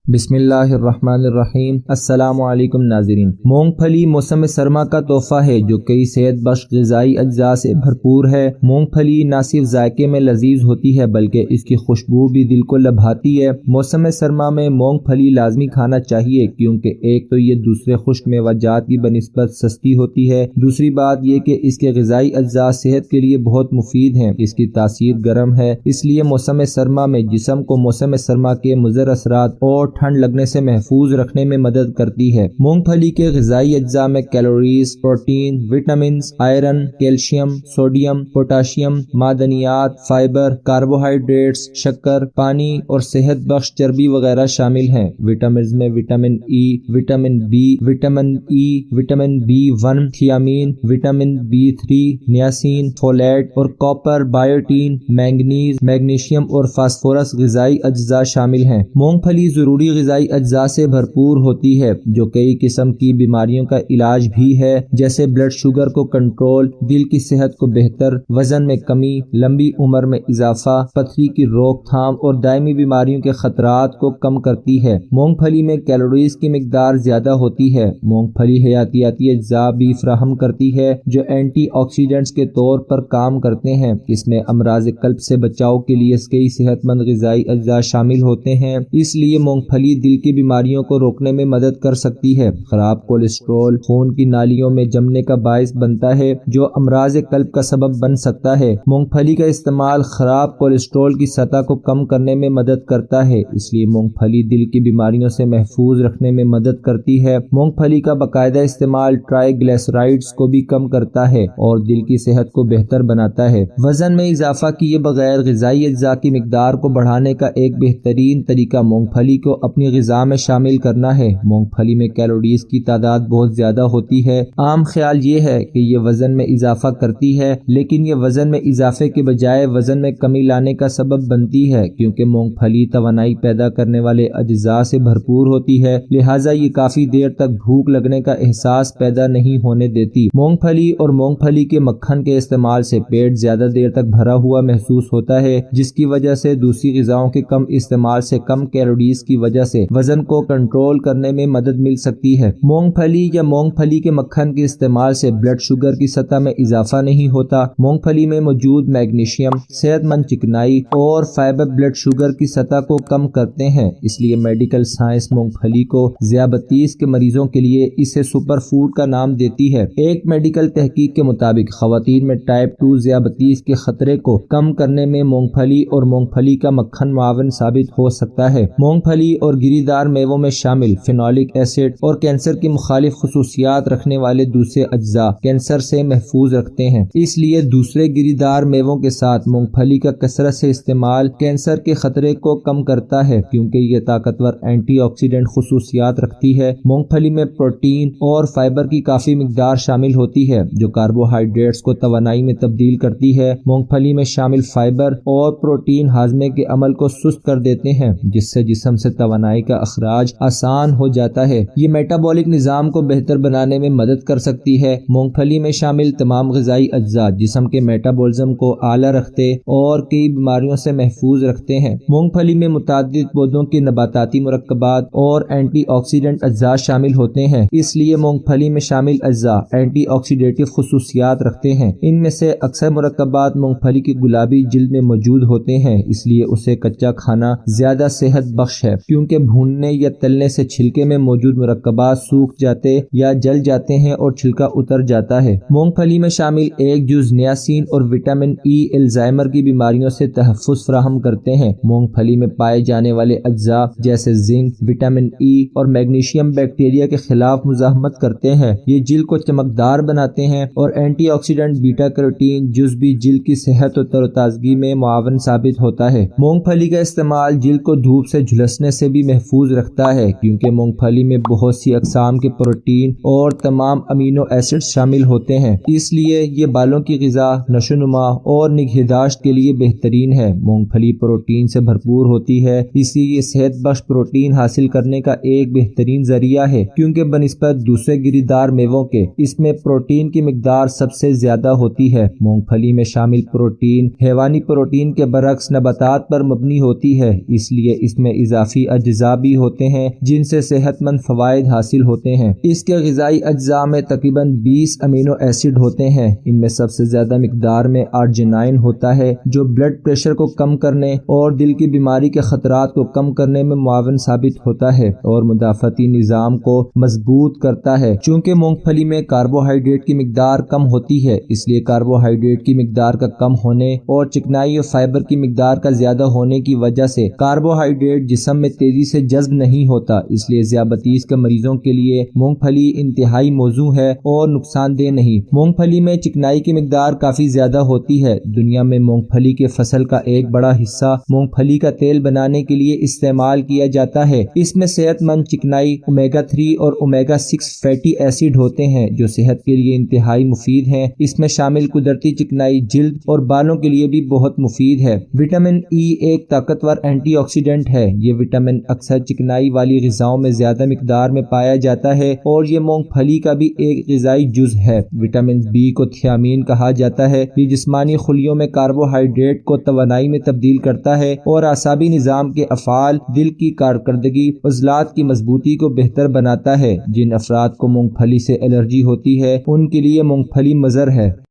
بسم اللہ الرحمن الرحیم۔ السلام علیکم ناظرین۔ مونگ پھلی موسم سرما کا تحفہ ہے جو کئی صحت بخش غذائی اجزاء سے بھرپور ہے۔ مونگ پھلی نہ صرف ذائقے میں لذیذ ہوتی ہے بلکہ اس کی خوشبو بھی دل کو لبھاتی ہے۔ موسم سرما میں مونگ پھلی لازمی کھانا چاہیے کیونکہ ایک تو یہ دوسرے خشک میوہ جات کی بنسبت سستی ہوتی ہے، دوسری بات یہ کہ اس کے غذائی اجزاء صحت کے لیے بہت مفید ہیں۔ اس کی تاثیر گرم ہے، اس لیے موسم سرما میں جسم کو موسم سرما کے مضر اثرات اور ٹھنڈ لگنے سے محفوظ رکھنے میں مدد کرتی ہے۔ مونگ پھلی کے غذائی اجزاء میں calories, protein, vitamins, iron, calcium, sodium, potassium, معدنیات، فائبر، کاربوہائیڈریٹس، شکر، پانی اور صحت بخش چربی وغیرہ شامل ہیں۔ وٹامنز میں vitamin E, vitamin B, vitamin E, vitamin B1، thiamine, vitamin B3، niacin, folate اور کاپر، بائیوٹین، مینگنیز، میگنیشیم اور فاسفورس غذائی اجزاء شامل ہیں۔ مونگ پھلی ضروری غذائی اجزاء سے بھرپور ہوتی ہے جو کئی قسم کی بیماریوں کا علاج بھی ہے، جیسے بلڈ شوگر کو کنٹرول، دل کی صحت کو بہتر، وزن میں کمی، لمبی عمر میں اضافہ، پتھری کی روک تھام اور دائمی بیماریوں کے خطرات کو کم کرتی ہے۔ مونگ پھلی میں کیلوریز کی مقدار زیادہ ہوتی ہے۔ مونگ پھلی حیاتیاتی اجزاء بھی فراہم کرتی ہے جو اینٹی آکسیڈنٹس کے طور پر کام کرتے ہیں۔ اس میں امراض قلب سے بچاؤ کے لیے کئی صحت مند غذائی اجزاء شامل ہوتے ہیں، اس لیے مونگ پھلی دل کی بیماریوں کو روکنے میں مدد کر سکتی ہے۔ خراب کولیسٹرول خون کی نالیوں میں جمنے کا باعث بنتا ہے جو امراض قلب کا سبب بن سکتا ہے۔ مونگ پھلی کا استعمال خراب کولیسٹرول کی سطح کو کم کرنے میں مدد کرتا ہے، اس لیے مونگ پھلی دل کی بیماریوں سے محفوظ رکھنے میں مدد کرتی ہے۔ مونگ پھلی کا باقاعدہ استعمال ٹرائی گلیسرائڈز کو بھی کم کرتا ہے اور دل کی صحت کو بہتر بناتا ہے۔ وزن میں اضافہ کیے بغیر غذائی اجزاء کی مقدار کو بڑھانے کا ایک بہترین طریقہ مونگ پھلی کو اپنی غذا میں شامل کرنا ہے۔ مونگ پھلی میں کیلوریز کی تعداد بہت زیادہ ہوتی ہے۔ عام خیال یہ ہے کہ یہ وزن میں اضافہ کرتی ہے، لیکن یہ وزن میں اضافے کے بجائے وزن میں کمی لانے کا سبب بنتی ہے کیونکہ مونگ پھلی توانائی پیدا کرنے والے اجزاء سے بھرپور ہوتی ہے، لہٰذا یہ کافی دیر تک بھوک لگنے کا احساس پیدا نہیں ہونے دیتی۔ مونگ پھلی اور مونگ پھلی کے مکھن کے استعمال سے پیٹ زیادہ دیر تک بھرا ہوا محسوس ہوتا ہے، جس کی وجہ سے دوسری غذاؤں کے کم استعمال سے کم کیلوریز کی وجہ سے وزن کو کنٹرول کرنے میں مدد مل سکتی ہے۔ مونگ پھلی یا مونگ پھلی کے مکھن کے استعمال سے بلڈ شوگر کی سطح میں اضافہ نہیں ہوتا۔ مونگ پھلی میں موجود میگنیشیم، صحت مند چکنائی اور فائبر بلڈ شوگر کی سطح کو کم کرتے ہیں، اس لیے میڈیکل سائنس مونگ پھلی کو ذیابیطس کے مریضوں کے لیے اسے سپر فوڈ کا نام دیتی ہے۔ ایک میڈیکل تحقیق کے مطابق خواتین میں ٹائپ 2 ذیابیطس کے خطرے کو کم کرنے میں مونگ پھلی اور مونگ پھلی کا مکھن معاون ثابت ہو سکتا ہے۔ مونگ پھلی اور گری دار میووں میں شامل فینولک ایسڈ اور کینسر کی مخالف خصوصیات رکھنے والے دوسرے اجزاء کینسر سے محفوظ رکھتے ہیں، اس لیے دوسرے گری دار میووں کے ساتھ مونگ پھلی کا کثرت سے استعمال کینسر کے خطرے کو کم کرتا ہے کیونکہ یہ طاقتور اینٹی آکسیڈنٹ خصوصیات رکھتی ہے۔ مونگ پھلی میں پروٹین اور فائبر کی کافی مقدار شامل ہوتی ہے جو کاربوہائیڈریٹس کو توانائی میں تبدیل کرتی ہے۔ مونگ پھلی میں شامل فائبر اور پروٹین ہاضمے کے عمل کو سست کر دیتے ہیں جس سے جسم سے توانائی کا اخراج آسان ہو جاتا ہے۔ یہ میٹابولک نظام کو بہتر بنانے میں مدد کر سکتی ہے۔ مونگ پھلی میں شامل تمام غذائی اجزاء جسم کے میٹابولزم کو اعلیٰ رکھتے اور کئی بیماریوں سے محفوظ رکھتے ہیں۔ مونگ پھلی میں متعدد پودوں کے نباتاتی مرکبات اور اینٹی آکسیڈنٹ اجزاء شامل ہوتے ہیں، اس لیے مونگ پھلی میں شامل اجزاء اینٹی آکسیڈیٹو خصوصیات رکھتے ہیں۔ ان میں سے اکثر مرکبات مونگ پھلی کی گلابی جلد میں موجود ہوتے ہیں، اس لیے اسے کچا کھانا زیادہ صحت بخش ہے کیونکہ بھوننے یا تلنے سے چھلکے میں موجود مرکبات سوکھ جاتے یا جل جاتے ہیں اور چھلکا اتر جاتا ہے۔ مونگ پھلی میں شامل ایک جز نیاسین اور وٹامن ای الزائمر کی بیماریوں سے تحفظ فراہم کرتے ہیں۔ مونگ پھلی میں پائے جانے والے اجزاء جیسے زنک، وٹامن ای اور میگنیشیم بیکٹیریا کے خلاف مزاحمت کرتے ہیں، یہ جلد کو چمکدار بناتے ہیں اور اینٹی آکسیڈنٹ بیٹا کیروٹین جز بھی جلد کی صحت اور تر و تازگی میں معاون ثابت ہوتا ہے۔ مونگ پھلی کا استعمال جلد کو دھوپ سے جھلسنے سے بھی محفوظ رکھتا ہے کیونکہ مونگ پھلی میں بہت سی اقسام کے پروٹین اور تمام امینو ایسڈ شامل ہوتے ہیں، اس لیے یہ بالوں کی غذا، نشو و نما اور نگہداشت کے لیے بہترین ہے۔ مونگ پھلی پروٹین سے بھرپور ہوتی ہے، اس لیے یہ صحت بخش پروٹین حاصل کرنے کا ایک بہترین ذریعہ ہے کیونکہ بنسبت دوسرے گری دار میووں کے اس میں پروٹین کی مقدار سب سے زیادہ ہوتی ہے۔ مونگ پھلی میں شامل پروٹین حیوانی پروٹین کے برعکس نباتات پر مبنی ہوتی ہے، اس لیے اس میں اضافی اجزاء بھی ہوتے ہیں جن سے صحت مند فوائد حاصل ہوتے ہیں۔ اس کے غذائی اجزاء میں تقریباً 20 امینو ایسڈ ہوتے ہیں۔ ان میں سب سے زیادہ مقدار میں آرجینائن ہوتا ہے جو بلڈ پریشر کو کم کرنے اور دل کی بیماری کے خطرات کو کم کرنے میں معاون ثابت ہوتا ہے اور مدافعتی نظام کو مضبوط کرتا ہے۔ چونکہ مونگ پھلی میں کاربوہائیڈریٹ کی مقدار کم ہوتی ہے، اس لیے کاربوہائیڈریٹ کی مقدار کا کم ہونے اور چکنائی اور فائبر کی مقدار کا زیادہ ہونے کی وجہ سے کاربوہائیڈریٹ جسم میں تیزی سے جذب نہیں ہوتا۔ اس لیے ذیابیطس کے مریضوں کے لیے مونگ پھلی انتہائی موزوں ہے اور نقصان دہ نہیں۔ مونگ پھلی میں چکنائی کی مقدار کافی زیادہ ہوتی ہے۔ دنیا میں مونگ پھلی کے فصل کا ایک بڑا حصہ مونگ پھلی کا تیل بنانے کے لیے استعمال کیا جاتا ہے۔ اس میں صحت مند چکنائی، اومیگا 3 اور اومیگا 6 فیٹی ایسڈ ہوتے ہیں جو صحت کے لیے انتہائی مفید ہیں۔ اس میں شامل قدرتی چکنائی جلد اور بالوں کے لیے بھی بہت مفید ہے۔ وٹامن ای ایک طاقتور اینٹی آکسیڈنٹ ہے۔ یہ وٹامن اکثر چکنائی والی غذاؤں میں زیادہ مقدار میں پایا جاتا ہے اور یہ مونگ پھلی کا بھی ایک غذائی جز ہے۔ وٹامن بی کو تھیامین کہا جاتا ہے۔ یہ جسمانی خلیوں میں کاربوہائیڈریٹ کو توانائی میں تبدیل کرتا ہے اور اعصابی نظام کے افعال، دل کی کارکردگی، عضلات کی مضبوطی کو بہتر بناتا ہے۔ جن افراد کو مونگ پھلی سے الرجی ہوتی ہے ان کے لیے مونگ پھلی مضر ہے۔